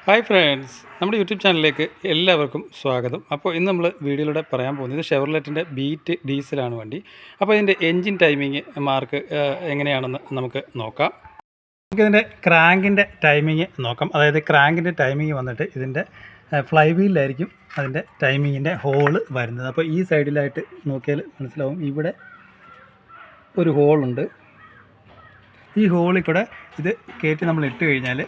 Hi friends, നമ്മുടെ YouTube ചാനലിലേക്ക് എല്ലാവർക്കും സ്വാഗതം. അപ്പോൾ ഇന്ന് നമ്മൾ വീഡിയോയിലൂടെ പറയാൻ പോകുന്നത് ഷെവർലെറ്റിൻ്റെ ബീറ്റ് ഡീസലാണ് വണ്ടി. അപ്പോൾ ഇതിൻ്റെ എൻജിൻ ടൈമിങ് മാർക്ക് എങ്ങനെയാണെന്ന് നമുക്ക് നോക്കാം. നമുക്കിതിൻ്റെ ക്രാങ്കിൻ്റെ ടൈമിങ് നോക്കാം. അതായത് ക്രാങ്കിൻ്റെ ടൈമിങ് വന്നിട്ട് ഇതിൻ്റെ ഫ്ലൈ വീലിലായിരിക്കും അതിൻ്റെ ടൈമിങ്ങിൻ്റെ ഹോള് വരുന്നത്. അപ്പോൾ ഈ സൈഡിലായിട്ട് നോക്കിയാൽ മനസ്സിലാവും, ഇവിടെ ഒരു ഹോളുണ്ട്. ഈ ഹോളിൽ കൂടെ ഇത് കയറ്റി നമ്മൾ ഇട്ട് കഴിഞ്ഞാൽ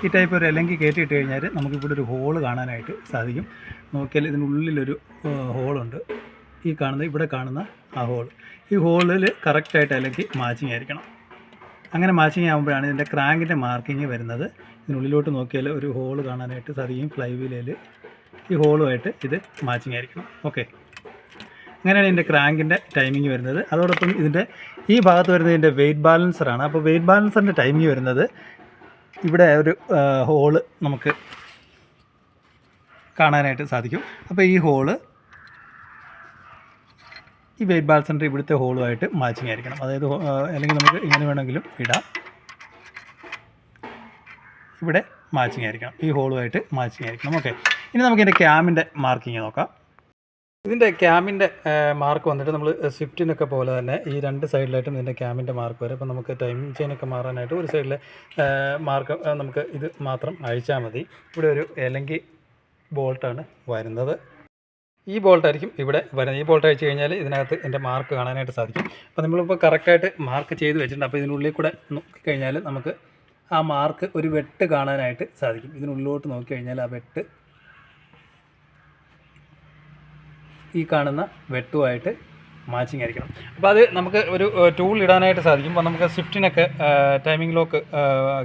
ഈ ടൈപ്പ് ഒരു എലങ്കി കയറ്റി ഇട്ട് കഴിഞ്ഞാൽ നമുക്കിവിടെ ഒരു ഹോള് കാണാനായിട്ട് സാധിക്കും. നോക്കിയാൽ ഇതിനുള്ളിലൊരു ഹോളുണ്ട്. ഇവിടെ കാണുന്ന ആ ഹോൾ, ഈ ഹോളിൽ കറക്റ്റായിട്ട് എലങ്കി മാച്ചിങ് ആയിരിക്കണം. അങ്ങനെ മാച്ചിങ് ആകുമ്പോഴാണ് ഇതിൻ്റെ ക്രാങ്കിൻ്റെ മാർക്കിങ് വരുന്നത്. ഇതിനുള്ളിലോട്ട് നോക്കിയാൽ ഒരു ഹോള് കാണാനായിട്ട് സാധിക്കും. ഫ്ലൈ വീലിൽ ഈ ഹോളുമായിട്ട് ഇത് മാച്ചിങ് ആയിരിക്കണം. ഓക്കെ, അങ്ങനെയാണ് ഇതിൻ്റെ ക്രാങ്കിൻ്റെ ടൈമിങ് വരുന്നത്. അതോടൊപ്പം ഇതിൻ്റെ ഈ ഭാഗത്ത് വരുന്നത് ഇതിൻ്റെ വെയ്റ്റ് ബാലൻസറാണ്. അപ്പോൾ വെയ്റ്റ് ബാലൻസറിൻ്റെ ടൈമിങ് വരുന്നത് ഇവിടെ ഒരു ഹോള് നമുക്ക് കാണാനായിട്ട് സാധിക്കും. അപ്പോൾ ഈ ഹോള് ഈ വെയ്റ്റ് ബാലൻസറിൻ്റെ ഇവിടുത്തെ ഹോളുമായിട്ട് മാച്ചിങ് ആയിരിക്കണം. അതായത് അല്ലെങ്കിൽ നമുക്ക് ഇങ്ങനെ വേണമെങ്കിലും ഇടാം. ഇവിടെ മാച്ചിങ് ആയിരിക്കണം, ഈ ഹോളുമായിട്ട് മാച്ചിങ് ആയിരിക്കണം. ഓക്കെ, ഇനി നമുക്ക് ഇതിൻ്റെ ക്യാമിൻ്റെ മാർക്കിങ് നോക്കാം. ഇതിൻ്റെ ക്യാമിൻ്റെ മാർക്ക് വന്നിട്ട് നമ്മൾ സ്വിഫ്റ്റിനൊക്കെ പോലെ തന്നെ ഈ രണ്ട് സൈഡിലായിട്ടും ഇതിൻ്റെ ക്യാമിൻ്റെ മാർക്ക് വരും. അപ്പോൾ നമുക്ക് ടൈമിംഗ് ചെയിനൊക്കെ മാറാനായിട്ട് ഒരു സൈഡിലെ മാർക്ക് നമുക്ക് ഇത് മാത്രം അഴിച്ചാൽ മതി. ഇവിടെ ഒരു എലങ്കി ബോൾട്ടാണ് വരുന്നത്. ഈ ബോൾട്ടായിരിക്കും ഇവിടെ വരുന്നത്. ഈ ബോൾട്ട് അഴിച്ച് കഴിഞ്ഞാൽ ഇതിനകത്ത് ഇതിൻ്റെ മാർക്ക് കാണാനായിട്ട് സാധിക്കും. അപ്പോൾ നമ്മളിപ്പോൾ കറക്റ്റായിട്ട് മാർക്ക് ചെയ്ത് വെച്ചിട്ടുണ്ട്. അപ്പോൾ ഇതിനുള്ളിൽ കൂടെ നോക്കിക്കഴിഞ്ഞാൽ നമുക്ക് ആ മാർക്ക് ഒരു വെട്ട് കാണാനായിട്ട് സാധിക്കും. ഇതിനുള്ളിലോട്ട് നോക്കിക്കഴിഞ്ഞാൽ ആ വെട്ട് ഈ കാണുന്ന വെട്ടുമായിട്ട് മാച്ചിങ് ആയിരിക്കണം. അപ്പോൾ അത് നമുക്ക് ഒരു ടൂൾ ഇടാനായിട്ട് സാധിക്കും. അപ്പോൾ നമുക്ക് സ്വിഫ്റ്റിനൊക്കെ ടൈമിംഗ് ലോക്ക്,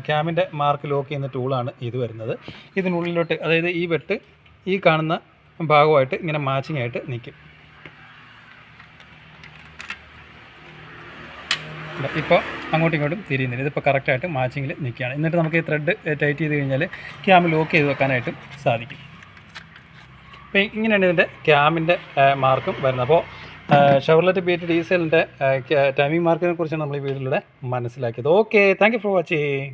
ക്യാമിൻ്റെ മാർക്ക് ലോക്ക് ചെയ്യുന്ന ടൂളാണ് ഇത് വരുന്നത്. ഇതിനുള്ളിലോട്ട്, അതായത് ഈ വെട്ട് ഈ കാണുന്ന ഭാഗമായിട്ട് ഇങ്ങനെ മാച്ചിങ് ആയിട്ട് നിൽക്കും. ഇപ്പോൾ അങ്ങോട്ടും ഇങ്ങോട്ടും തിരിയുന്നില്ല. ഇതിപ്പോൾ കറക്റ്റായിട്ട് മാച്ചിങ്ങിൽ നിൽക്കുകയാണ്. എന്നിട്ട് നമുക്ക് ഈ ത്രെഡ് ടൈറ്റ് ചെയ്ത് കഴിഞ്ഞാൽ ക്യാം ലോക്ക് ചെയ്ത് വെക്കാനായിട്ടും സാധിക്കും. അപ്പോൾ ഇങ്ങനെയാണ് ഇതിൻ്റെ ക്യാമിൻ്റെ മാർക്കും വരുന്നത്. അപ്പോൾ ഷെവർലെറ്റ് ബീറ്റ് ഡീസലിൻ്റെ ടൈമിംഗ് മാർക്കിനെ കുറിച്ചാണ് നമ്മൾ ഈ വീഡിയോയിലൂടെ മനസ്സിലാക്കിയത്. Okay, thank you for watching.